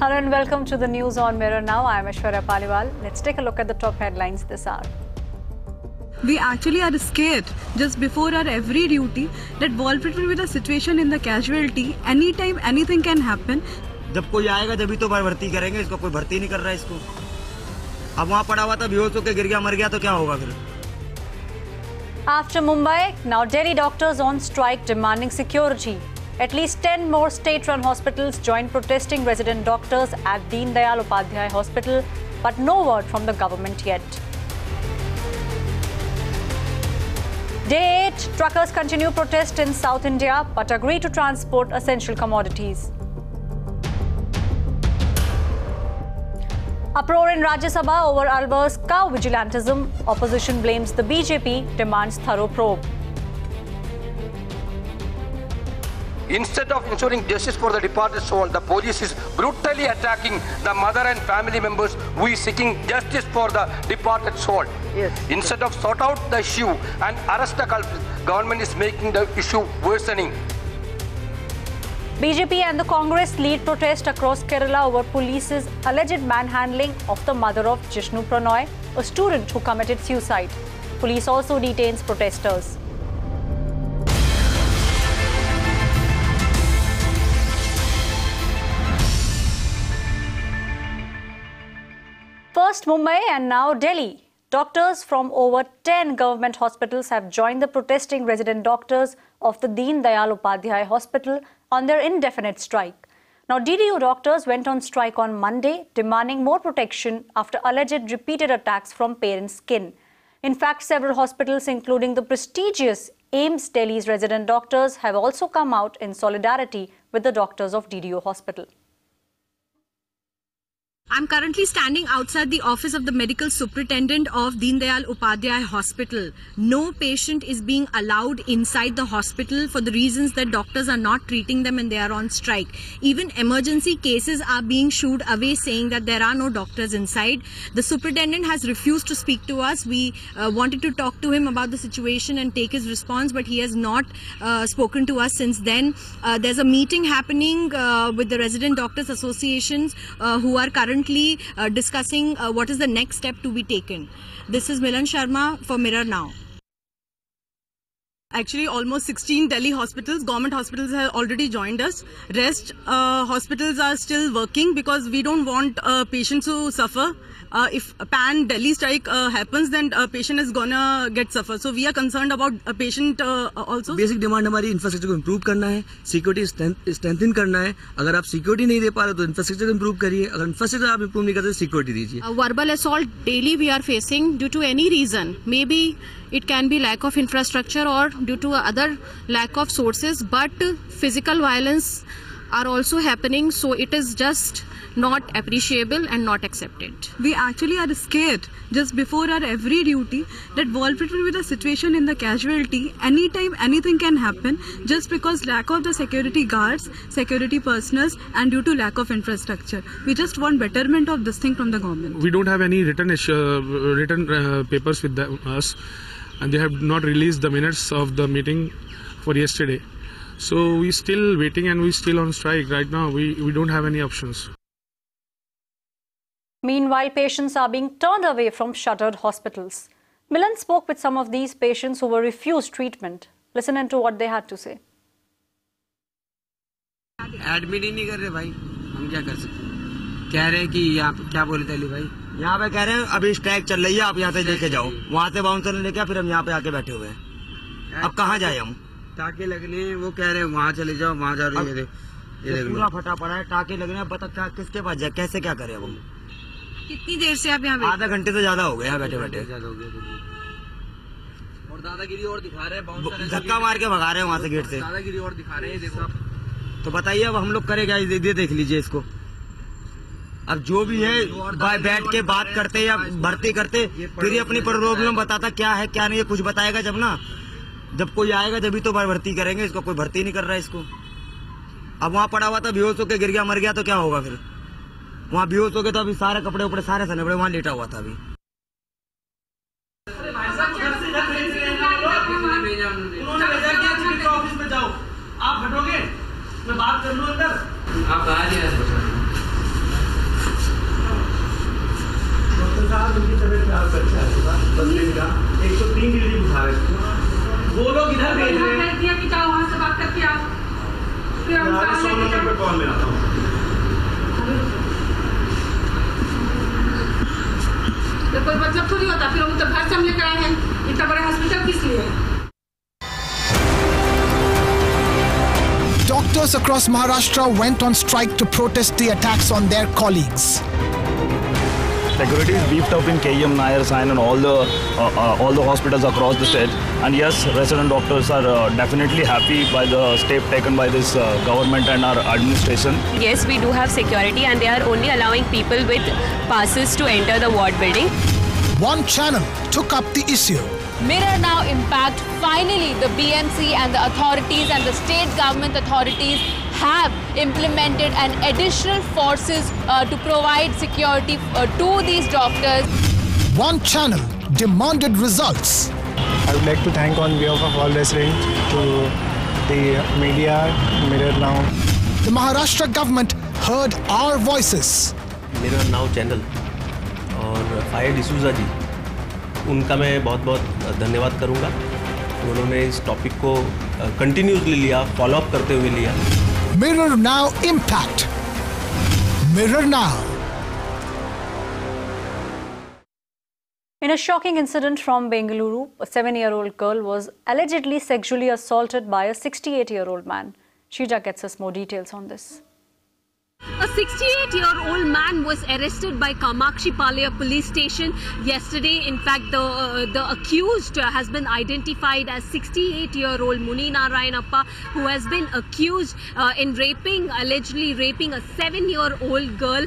Hello and welcome to the news on Mirror Now. I am Aishwarya Paliwal. Let's take a look at the top headlines this hour. We actually are scared just before our every duty that vulnerable with a situation in the casualty, anytime anything can happen. जब कोई आएगा जब भी तो भर्ती करेंगे, इसको कोई भर्ती नहीं कर रहा है इसको। अब वहाँ पड़ा हुआ था बेहोश होकर गिर गया मर गया तो क्या होगा फिर? After Mumbai, now Delhi doctors on strike demanding security. At least 10 more state-run hospitals joined protesting resident doctors at Deen Dayal Upadhyay Hospital, but no word from the government yet. Day 8, truckers continue protest in South India but agree to transport essential commodities. Uproar in Rajya Sabha over Alwar's cow vigilantism. Opposition blames the BJP, demands thorough probe. Instead of ensuring justice for the departed soul, the police is brutally attacking the mother and family members who is seeking justice for the departed soul. Yes. Instead of sort out the issue and arrest the culprits, government is making the issue worsening. BJP and the Congress lead protest across Kerala over police's alleged manhandling of the mother of Jishnu Pranoy, a student who committed suicide. Police also detains protesters. First Mumbai and now Delhi. Doctors from over 10 government hospitals have joined the protesting resident doctors of the Deen Dayal Upadhyay Hospital on their indefinite strike. Now, DDU doctors went on strike on Monday, demanding more protection after alleged repeated attacks from parents' kin. In fact, several hospitals, including the prestigious AIIMS Delhi's resident doctors, have also come out in solidarity with the doctors of DDU hospital. I'm currently standing outside the office of the medical superintendent of Deen Dayal Upadhyay Hospital. No patient is being allowed inside the hospital for the reasons that doctors are not treating them and they are on strike. Even emergency cases are being shooed away, saying that there are no doctors inside. The superintendent has refused to speak to us. We wanted to talk to him about the situation and take his response, but he has not spoken to us since then. There's a meeting happening with the resident doctors associations who are currently discussing what is the next step to be taken. This is Milan Sharma for Mirror Now. Actually, almost 16 Delhi hospitals, government hospitals have already joined us. Rest hospitals are still working because we don't want patients to suffer. If a pan Delhi strike happens, then a patient is gonna get suffer. So we are concerned about a patient also. Basic demand हमारी infrastructure को improve करना है, security strengthen करना है. अगर आप security नहीं दे पा रहे तो इंफ्रास्ट्रक्चर इम्प्रूव करिए. अगर इंफ्रास्ट्रक्चर आप इम्प्रूव नहीं करते सिक्योरिटी दीजिए. Verbal assault daily we are facing due to any reason. Maybe it can be lack of infrastructure or due to other lack of sources, but physical violence are also happening, so it is just not appreciable and not accepted. We actually are scared just before our every duty that vulnerable with a situation in the casualty, anytime anything can happen just because lack of the security guards, security personnel and due to lack of infrastructure. We just want betterment of this thing from the government. We don't have any written papers with us, and they have not released the minutes of the meeting for yesterday. So we're still waiting and we're still on strike right now. We don't have any options. Meanwhile, patients are being turned away from shuttered hospitals. Milan spoke with some of these patients who were refused treatment. Listen into what they had to say. Admit ही नहीं कर रहे भाई, हम क्या कर सकते हैं? कह रहे हैं कि यहाँ क्या बोले थे भाई, यहाँ पे कह रहे हैं अभी स्ट्राइक चल रही है, आप यहाँ से लेके जाओ. वहाँ से बाउंसर ने लेके फिर हम यहाँ पे आके बैठे हुए हैं. अब कहाँ जाए हम? टाके लगने, वो कह रहे हैं वहाँ चले जाओ, वहाँ जा रही है. ये पूरा फटा पड़ा है, टाके लगने. बता क्या किसके पास जाए, कैसे क्या करें अब हम? कितनी देर से आप यहाँ? आधा घंटे से ज्यादा हो गया यहाँ बैठे बैठे. और दादागिरी और दिखा रहे हैं, धक्का मार के भगा रहे हैं वहाँ से गेट से. दादागिरी और दिखा रहे हैं, देखो. तो बताइए अब हम लोग करें क्या? ये देख लीजिए इसको. अब जो भी है बैठ के बात करते या भर्ती करते, फिर अपनी प्रॉब्लम बताता क्या है क्या नहीं है. कुछ बताएगा जब ना, जब कोई आएगा जब भी तो भर्ती करेंगे. इसको कोई भर्ती नहीं कर रहा है इसको. अब वहाँ पड़ा हुआ था बेहोश होकर गिर गया मर गया तो क्या होगा फिर? वहाँ बेहोश हो गए तो अभी सारे कपड़े उपड़े सारे सने पड़े, वहाँ लेटा हुआ था अभी. उन्होंने भेजा कि चिकित्सा ऑफिस में जाओ, आप बैठोगे, मैं बात कर लूँ अंदर. आप कहाँ उनकी तबीयत खराब करके आया था 10 दिन का 103 डिग्री बुखार है। वो लोग इधर भेज रहे हैं दिया कि जाओ वहाँ से बात करके आओ, फिर हम 100 नंबर पे कॉल मिलाता हूँ। तो कोई मतलब थोड़ी होता, फिर हम तो घर से हम लेकर आए हैं, इतना बड़े हॉस्पिटल किस लिए? Doctors across Maharashtra went on strike to protest the attacks on their colleagues. Security is beefed up in KEM, Nair, Sain and all the hospitals across the state. And yes, resident doctors are definitely happy by the step taken by this government and our administration. Yes, we do have security and they are only allowing people with passes to enter the ward building. One channel took up the issue. Mirror Now Impact, finally the BMC and the authorities and the state government authorities have implemented an additional forces to provide security to these doctors. One channel demanded results. I would like to thank on behalf of all residents to the media, Mirror Now. The Maharashtra government heard our voices. Mirror Now channel और fire D'Souza जी, उनका मैं बहुत बहुत धन्यवाद करूंगा। उन्होंने इस topic को कंटिन्यूसली लिया, फॉलो अप करते हुए लिया। Mirror Now Impact. Mirror Now. In a shocking incident from Bengaluru, a 7-year-old girl was allegedly sexually assaulted by a 68-year-old man. Sheeta gets us more details on this. A 68-year-old man was arrested by Kamakshi Palaya police station yesterday. In fact, the accused has been identified as 68-year-old Muni Narayanappa, who has been accused in allegedly raping a 7-year-old girl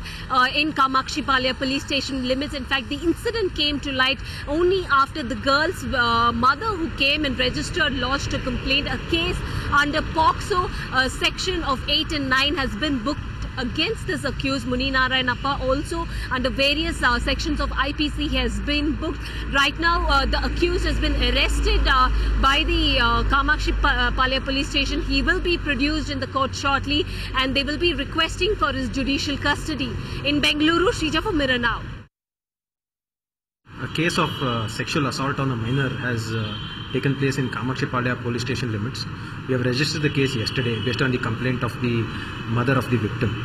in Kamakshi Palaya police station limits. In fact, the incident came to light only after the girl's mother, who came and registered, lodged a complaint. A case under POCSO section of 8 and 9 has been booked against this accused Muni Narayanappa. Also under various sections of IPC has been booked. Right now the accused has been arrested by the Kamakshi Palaya police station. He will be produced in the court shortly and they will be requesting for his judicial custody. In Bengaluru, Shrija for Mirror Now. A case of sexual assault on a minor has taken place in Kamakshi Palaya police station limits. We have registered the case yesterday based on the complaint of the mother of the victim.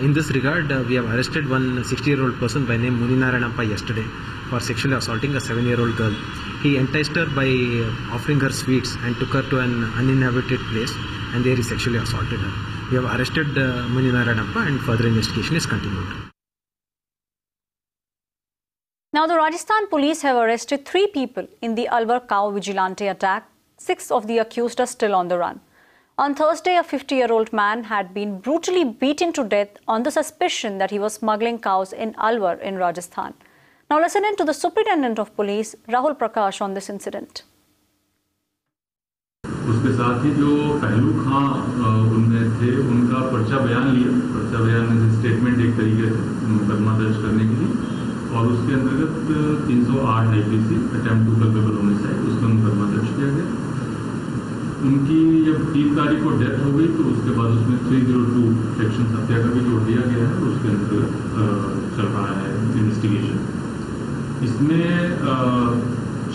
In this regard, we have arrested one 60-year-old person by name Muni Narayanappa yesterday for sexually assaulting a 7-year-old girl. He enticed her by offering her sweets and took her to an uninhabited place, and there he sexually assaulted her. We have arrested Muni Narayanappa and further investigation is continued. Now, the Rajasthan police have arrested 3 people in the Alwar cow vigilante attack. 6 of the accused are still on the run. On Thursday, a 50-year-old man had been brutally beaten to death on the suspicion that he was smuggling cows in Alwar in Rajasthan. Now, listen in to the Superintendent of Police, Rahul Prakash, on this incident. उसके साथ ही जो पहलू खां उनमें थे, उनका पर्चा बयान लिया। पर्चा बयान में स्टेटमेंट एक तरीके से मुकदमा दर्ज करने के लिए, और उसके अंतर्गत 308 IPC attempt to culpable homicide उसमें मुकदमा दर्ज किया गया। उनकी जब 3 तारीख को डेथ हो गई तो उसके बाद उसमें 302 सेक्शन हत्या का भी जोड़ दिया गया है, उसके अंतर्गत चल रहा है इन्वेस्टिगेशन। इसमें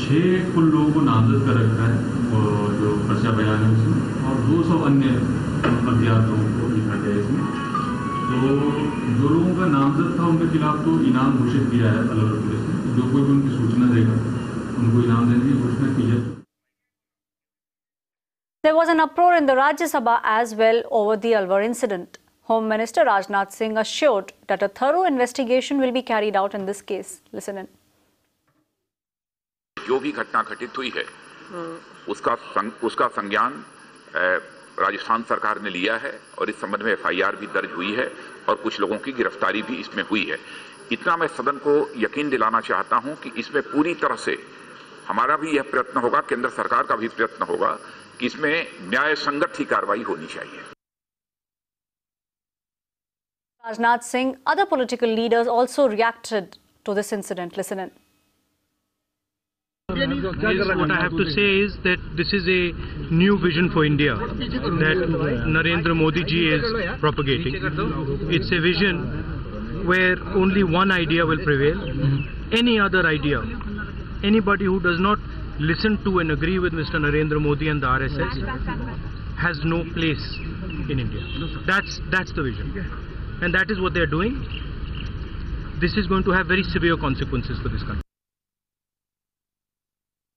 6 कुल लोगों को नामजद कर रखा है जो पर्चा बयान है उसमें, और 200 अन्य अज्ञात लोगों को लिखा गया इसमें। तो जो लोगों का नामजद था उनके खिलाफ तो इनाम घोषित किया है अलवर पुलिस ने। जो कोई भी उनकी सूचना देगा उनको इनाम देने की घोषणा की है। There was an uproar in the Rajya Sabha as well over the Alwar incident. Home Minister Rajnath Singh assured that a thorough investigation will be carried out in this case. Listen in. जो भी घटना घटित हुई है उसका संज्ञान राजस्थान सरकार ने लिया है और इस संबंध में FIR भी दर्ज हुई है और कुछ लोगों की गिरफ्तारी भी इसमें हुई है। इतना मैं सदन को यकीन दिलाना चाहता हूं कि इसमें पूरी तरह से हमारा भी यह प्रयत्न होगा, केंद्र सरकार का भी प्रयत्न होगा कि इसमें न्याय संगत ही कार्रवाई होनी चाहिए। Rajnath Singh, other political leaders also reacted to this incident. Listen in. What I have to say is that this is a new vision for India that Narendra Modi ji is propagating. It's a vision where only one idea will prevail. any other idea. Anybody who does not listen to and agree with Mr. Narendra Modi and the RSS has no place in India. That's the vision, and that is what they are doing. This is going to have very severe consequences for this country.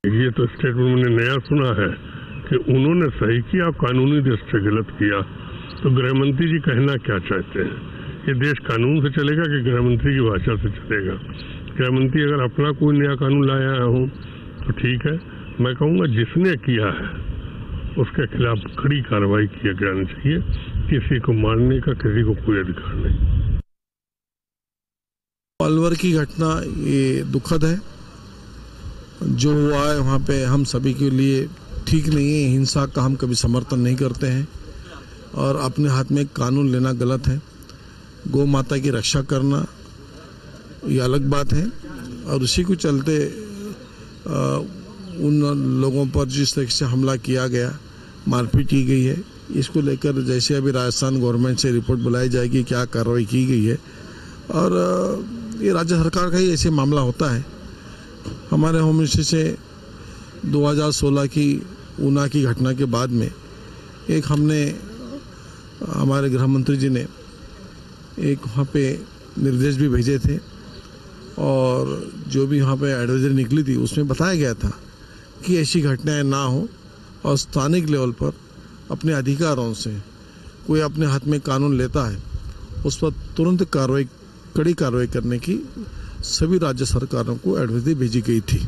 ये तो statement मैंने नया सुना है कि उन्होंने सही किया, कानूनी दृष्टि से गलत किया। तो गृहमंत्री जी कहना क्या चाहते हैं? ये देश कानून से चलेगा कि गृहमंत्री की भाषा से चलेगा? गृहमंत्री अगर अपना कोई नया कानून लाया हो तो ठीक है, मैं कहूँगा जिसने किया है उसके खिलाफ कड़ी कार्रवाई किया जानी चाहिए। किसी को मारने का किसी को कोई अधिकार नहीं। अलवर की घटना ये दुखद है, जो हुआ है वहाँ पे हम सभी के लिए ठीक नहीं है। हिंसा का हम कभी समर्थन नहीं करते हैं और अपने हाथ में कानून लेना गलत है। गौ माता की रक्षा करना ये अलग बात है, और उसी को चलते उन लोगों पर जिस तरह से हमला किया गया, मारपीट की गई है, इसको लेकर जैसे अभी राजस्थान गवर्नमेंट से रिपोर्ट बुलाई जाएगी क्या कार्रवाई की गई है। और ये राज्य सरकार का ही ऐसे मामला होता है। हमारे होम मिनिस्ट्री से 2016 की ऊना की घटना के बाद में एक हमने हमारे गृह मंत्री जी ने एक वहाँ पे निर्देश भी भेजे थे, और जो भी वहाँ पे एडवाइजरी निकली थी उसमें बताया गया था कि ऐसी घटनाएं ना हो, और स्थानिक लेवल पर अपने अधिकारों से कोई अपने हाथ में कानून लेता है उस पर तुरंत कड़ी कार्रवाई करने की सभी राज्य सरकारों को एडवाइजरी भेजी गई थी।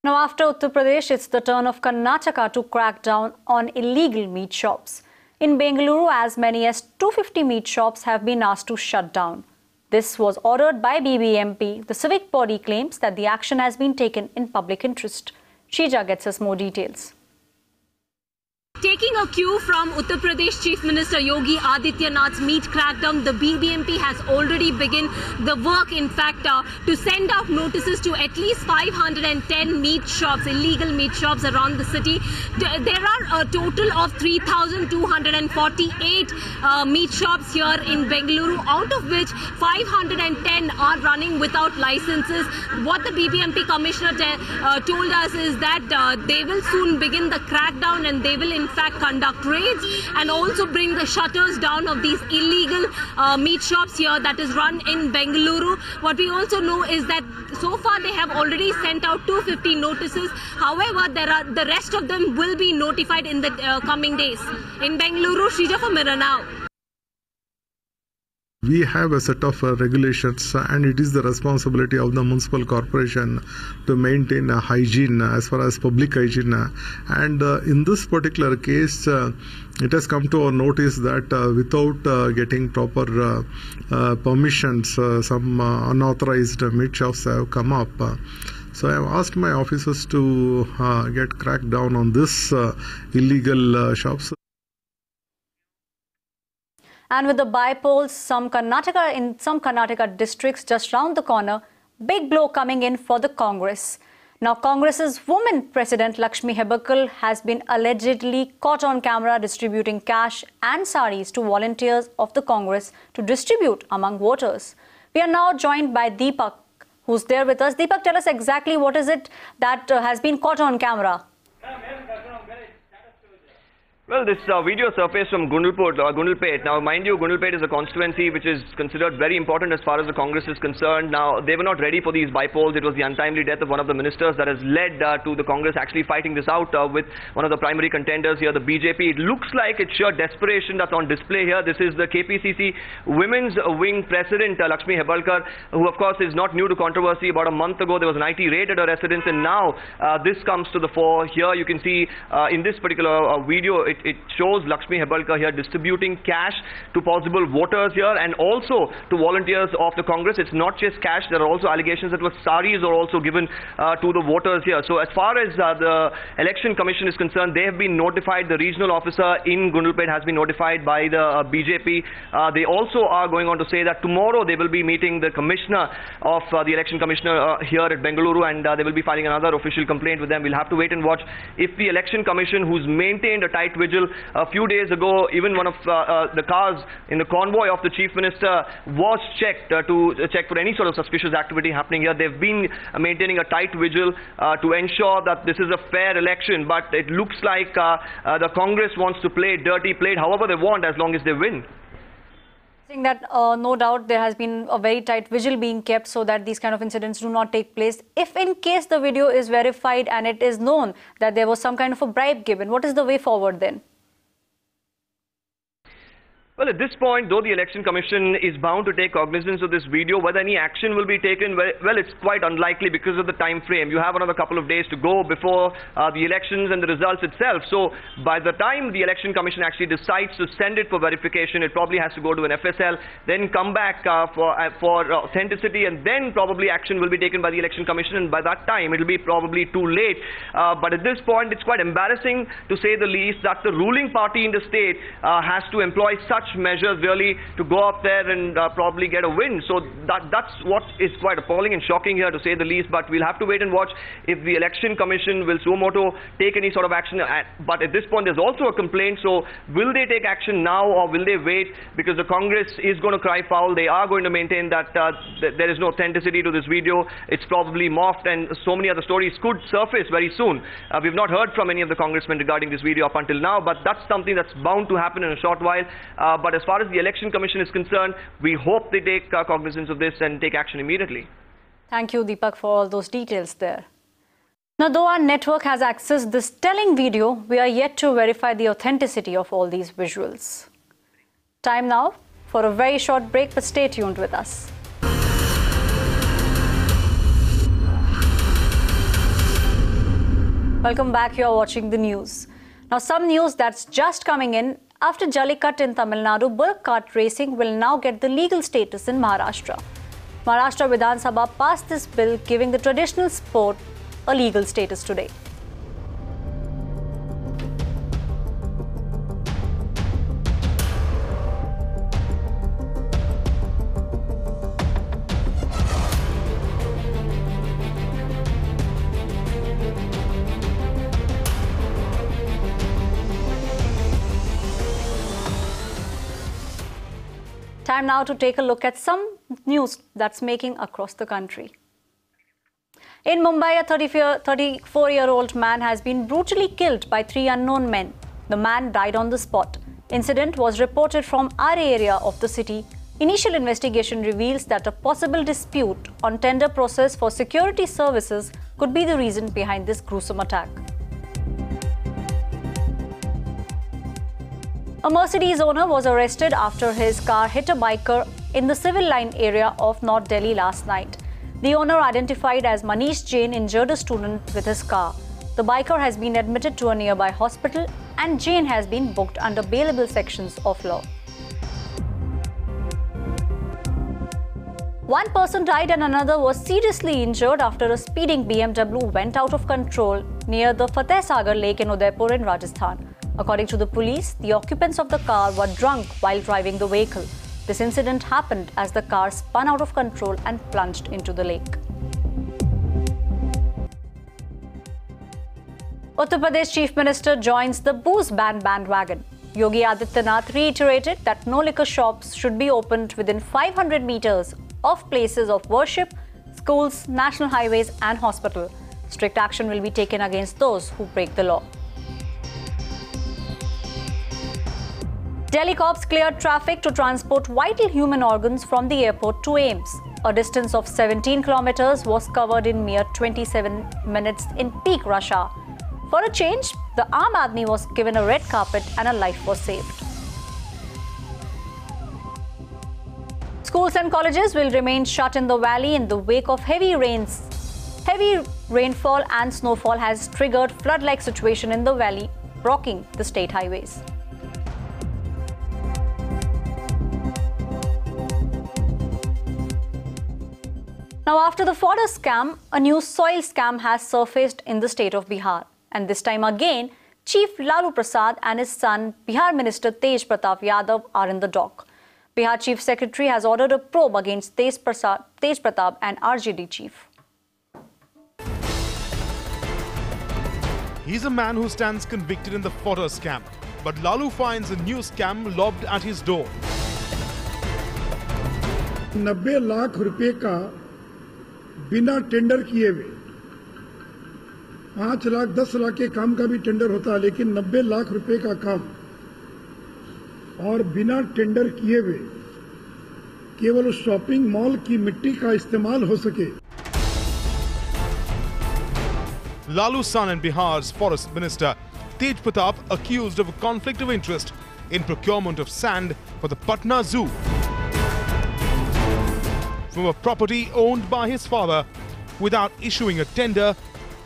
Now, after Uttar Pradesh, it's the turn of Karnataka to crack down on illegal meat shops. In Bengaluru, as many as 250 meat shops have been asked to shut down. This was ordered by BBMP. The civic body claims that the action has been taken in public interest. Shija gets us more details. Taking a cue from Uttar Pradesh Chief Minister Yogi Adityanath's meat crackdown, the BBMP has already begun the work, in fact, to send out notices to at least 510 meat shops, illegal meat shops around the city. There are a total of 3,248 meat shops here in Bengaluru, out of which 510 are running without licenses. What the BBMP commissioner told us is that they will soon begin the crackdown, and they will in fact conduct raids and also bring the shutters down of these illegal meat shops here that is run in Bengaluru. What we also know is that so far they have already sent out 250 notices. However, the rest of them will be notified in the coming days. In Bengaluru, Shrija for Mirror Now. We have a set of regulations, and it is the responsibility of the municipal corporation to maintain hygiene as far as public hygiene. And in this particular case, it has come to our notice that without getting proper permissions, some unauthorized meat shops have come up. So I have asked my officers to get cracked down on this illegal shops. And with the by-polls, in some Karnataka districts just round the corner, big blow coming in for the Congress. Now, Congress's woman president Lakshmi Hebbarkar has been allegedly caught on camera distributing cash and saris to volunteers of the Congress to distribute among voters. We are now joined by Deepak, who's there with us. Deepak, tell us exactly what is it that has been caught on camera? Well, this video surfaced from Gundlpet. Now, mind you, Gundlpet is a constituency which is considered very important as far as the Congress is concerned. Now, they were not ready for these by-polls. It was the untimely death of one of the ministers that has led to the Congress actually fighting this out with one of the primary contenders here, the BJP. It looks like it's sheer desperation that's on display here. This is the KPCC Women's Wing President, Lakshmi Hebbarkar, who of course is not new to controversy. About a month ago, there was an IT raid at her residence, and now this comes to the fore. Here you can see in this particular video, it shows Lakshmi Hebbarkar here distributing cash to possible voters here and also to volunteers of the Congress. It's not just cash. There are also allegations that saris are also given to the voters here. So as far as the Election Commission is concerned, they have been notified. The regional officer in Gundlpet has been notified by the BJP. They also are going on to say that tomorrow they will be meeting the commissioner of the Election Commissioner here at Bengaluru, and they will be filing another official complaint with them. We'll have to wait and watch if the Election Commission, who's maintained a tight vigil vigil. A few days ago, even one of the cars in the convoy of the Chief Minister was checked to check for any sort of suspicious activity happening here. They've been maintaining a tight vigil to ensure that this is a fair election, but it looks like the Congress wants to play dirty, play it however they want as long as they win. I think that no doubt there has been a very tight vigil being kept so that these kind of incidents do not take place. If in case the video is verified and it is known that there was some kind of a bribe given, what is the way forward then? Well, at this point, though the Election Commission is bound to take cognizance of this video, whether any action will be taken, well, it's quite unlikely because of the time frame. You have another couple of days to go before the elections and the results itself. So by the time the Election Commission actually decides to send it for verification, it probably has to go to an FSL, then come back for authenticity, and then probably action will be taken by the Election Commission, and by that time it will be probably too late. But at this point, it's quite embarrassing, to say the least, that the ruling party in the state has to employ such measures really to go up there and probably get a win. So that's what is quite appalling and shocking here, to say the least. But we'll have to wait and watch if the Election Commission will suo motu take any sort of action. But at this point, there's also a complaint. So will they take action now, or will they wait? Because the Congress is going to cry foul. They are going to maintain that there is no authenticity to this video. It's probably morphed, and so many other stories could surface very soon. We've not heard from any of the congressmen regarding this video up until now, but that's something that's bound to happen in a short while. But as far as the Election Commission is concerned, we hope they take cognizance of this and take action immediately. Thank you, Deepak, for all those details there. Now, though our network has accessed this telling video, we are yet to verify the authenticity of all these visuals. Time now for a very short break, but stay tuned with us. Welcome back. You are watching the news. Now, some news that's just coming in. After Jallikattu in Tamil Nadu, bullock cart racing will now get the legal status in Maharashtra. Maharashtra Vidhan Sabha passed this bill, giving the traditional sport a legal status today. Time now to take a look at some news that's making across the country. In Mumbai, a 34-year-old man has been brutally killed by 3 unknown men. The man died on the spot. Incident was reported from our area of the city. Initial investigation reveals that a possible dispute on tender process for security services could be the reason behind this gruesome attack. A Mercedes owner was arrested after his car hit a biker in the civil line area of North Delhi last night. The owner, identified as Manish Jain, injured a student with his car. The biker has been admitted to a nearby hospital, and Jain has been booked under bailable sections of law. One person died and another was seriously injured after a speeding BMW went out of control near the Fateh Sagar Lake in Udaipur in Rajasthan. According to the police, the occupants of the car were drunk while driving the vehicle. This incident happened as the car spun out of control and plunged into the lake. Uttar Pradesh Chief Minister joins the booze ban bandwagon. Yogi Adityanath reiterated that no liquor shops should be opened within 500 meters of places of worship, schools, national highways and hospital. Strict action will be taken against those who break the law. Delhi cops cleared traffic to transport vital human organs from the airport to AIIMS. A distance of 17 kilometers was covered in mere 27 minutes in peak rush hour. For a change, the Aam Aadmi was given a red carpet and a life was saved. Schools and colleges will remain shut in the valley in the wake of heavy rains. Heavy rainfall and snowfall has triggered flood-like situation in the valley, blocking the state highways. Now, after the fodder scam, a new soil scam has surfaced in the state of Bihar. And this time again, Chief Lalu Prasad and his son, Bihar Minister Tej Pratap Yadav, are in the dock. Bihar Chief Secretary has ordered a probe against Tej Pratap and RJD chief. He's a man who stands convicted in the fodder scam. but Lalu finds a new scam lobbed at his door. 90 lakh रुपए का बिना tender किए हुए, 5 लाख 10 लाख के काम का भी tender होता है, लेकिन 90 लाख रुपए का काम और बिना टेंडर किए हुए केवल शॉपिंग मॉल की मिट्टी का इस्तेमाल हो सके। Lalu's son and Bihar's forest minister Tej Pratap accused of a conflict of interest in procurement of sand for the Patna Zoo from a property owned by his father without issuing a tender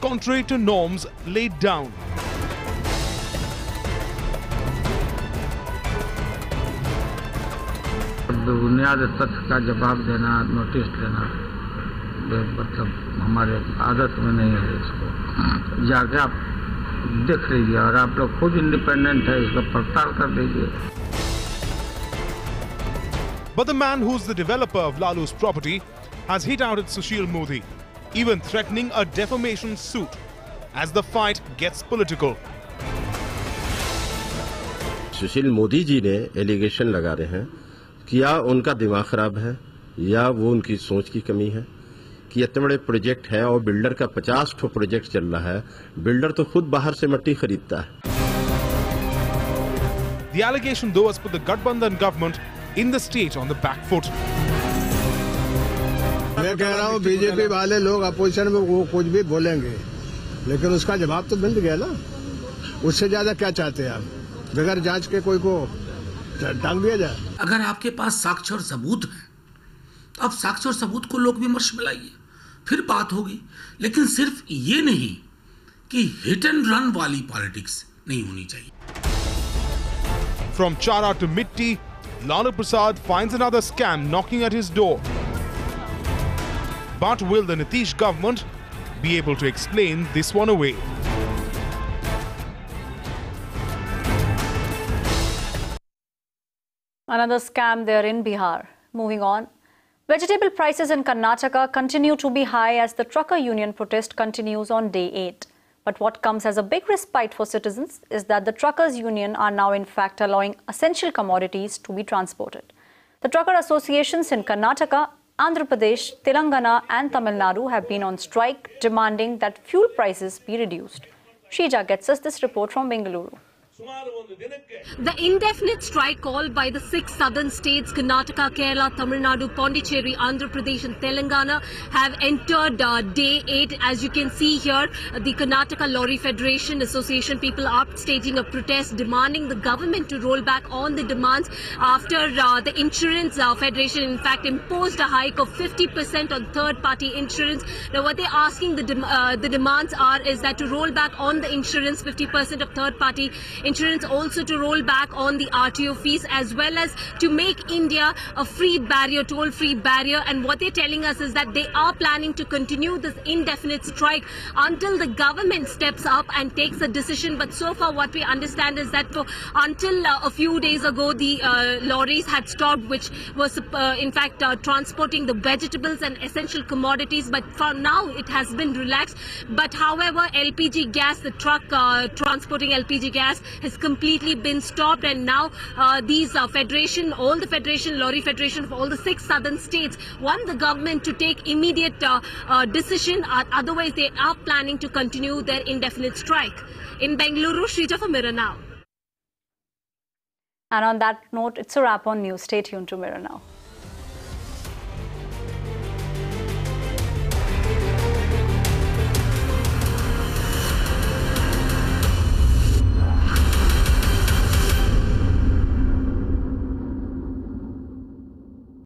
contrary to norms laid down. बुनियादी तथ्य का जवाब देना, notice लेना, मतलब हमारे आदत में नहीं है। इसको जाके आप देख लीजिए और आप लोग खुद इंडिपेंडेंट है, इसका पड़ताल कर दीजिए। But the man who's the developer of Lalu's property has hit out at Sushil Modi, even threatening a defamation suit as the fight gets political. Sushil Modi ji ने एलिगेशन लगा रहे हैं कि या उनका दिमाग खराब है या वो उनकी सोच की कमी है कि इतने बड़े प्रोजेक्ट है और बिल्डर का 50 ठो प्रोजेक्ट चल रहा है, बिल्डर तो खुद बाहर से मिट्टी खरीदता है। The allegation though has put the Gathbandhan government in the state on the back foot. मैं कह रहा हूँ बीजेपी वाले लोग अपोजिशन में वो कुछ भी बोलेंगे, लेकिन उसका जवाब तो मिल गया ना। उससे ज्यादा क्या चाहते हैं आप? बगैर जांच के कोई को टांग दिया जाए? अगर आपके पास साक्ष्य और सबूत है, अब साक्ष्य और सबूत को लोक विमर्श में लाइए, फिर बात होगी। लेकिन सिर्फ ये नहीं कि हिट एंड रन वाली पॉलिटिक्स नहीं होनी चाहिए। From Chara to Mitti, Lalu Prasad finds another scam knocking at his door. But will the Nitish government be able to explain this one away? Another scam there in Bihar. Moving on. Vegetable prices in Karnataka continue to be high as the trucker union protest continues on day 8. But what comes as a big respite for citizens is that the truckers union are now in fact allowing essential commodities to be transported. The trucker associations in Karnataka, Andhra Pradesh, Telangana and Tamil Nadu have been on strike demanding that fuel prices be reduced. Shrija gets us this report from Bengaluru. The indefinite strike called by the 6 southern states, Karnataka, Kerala, Tamil Nadu, Pondicherry, Andhra Pradesh and Telangana have entered day 8. As you can see here, the Karnataka Lorry Federation Association people are staging a protest demanding the government to roll back on the demands after the Insurance Federation in fact imposed a hike of 50% on third-party insurance. Now what they're asking the demands is that to roll back on the insurance, 50% of third-party insurance, also to roll back on the RTO fees, as well as to make India a free barrier, toll-free barrier. And what they're telling us is that they are planning to continue this indefinite strike until the government steps up and takes a decision. But so far what we understand is that until a few days ago the lorries had stopped, which was in fact transporting the vegetables and essential commodities. But for now it has been relaxed. But however, LPG gas, the truck transporting LPG gas has completely been stopped, and now these federation, all the federation, lorry federation of all the 6 southern states want the government to take immediate decision, otherwise they are planning to continue their indefinite strike. In Bengaluru, Shrija for Mirror Now. And on that note, it's a wrap on news. Stay tuned to Mirror Now.